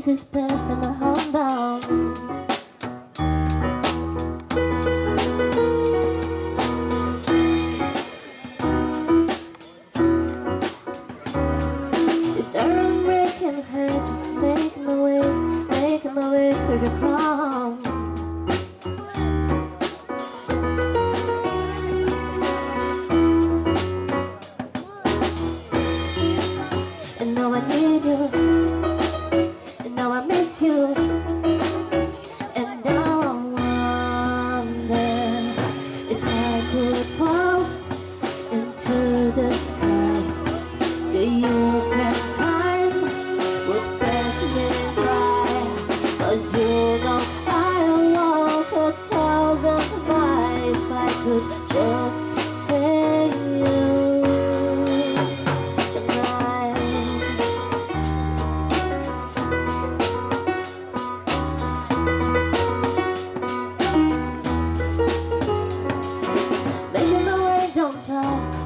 Faces past and I'm homebound. It's a breaking head, just making my way through the crowd. And now I need you, and now I miss you, and now I wonder if I could fall into the sky. The youth and time would pass me by, 'cause you know I walk 1,000 miles if I could just say you.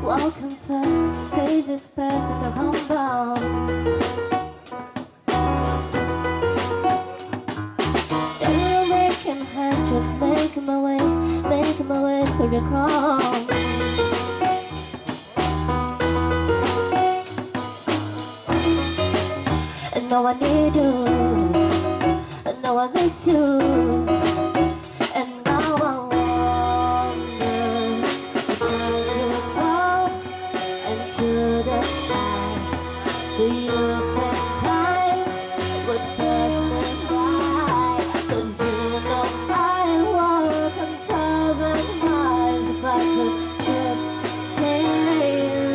Walking fast, phases past and I'm homebound. Still waking hard, just making my way through the crowd. And now I need you, and now I miss you. Do you think time would pass me by? 'Cause you know I walk 1,000 miles if I could just say you.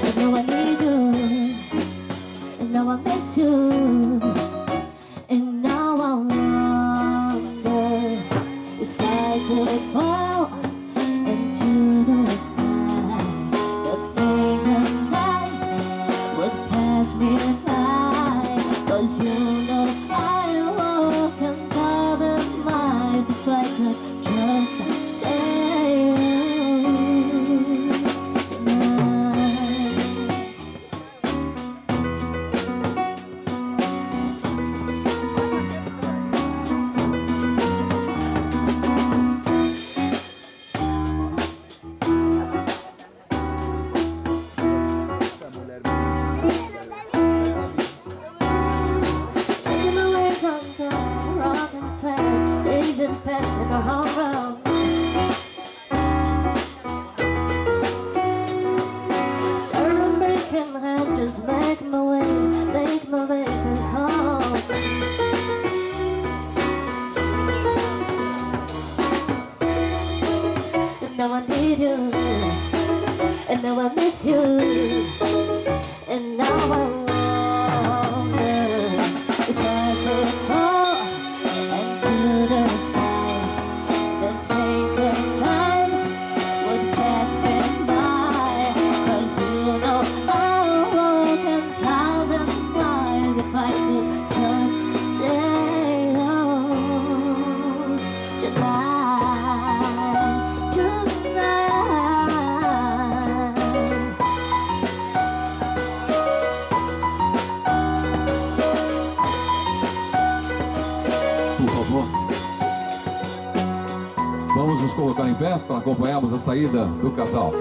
And now I need you, and now I miss you. And now I wonder if I could fall into the sky. The thing of time would pass me by, 'cause you know I walk 1,000 miles if I could just say you tonight. Days passing around. Starting breaking my head, just making my way to home. And now I need you, and now I miss you, and now I wonder if I could fall into the sky. The sacred time would pass me by, 'cause you know I'll walk 1,000 miles if I could just say oh tonight, tonight. Por favor, vamos nos colocar em pé para acompanharmos a saída do casal.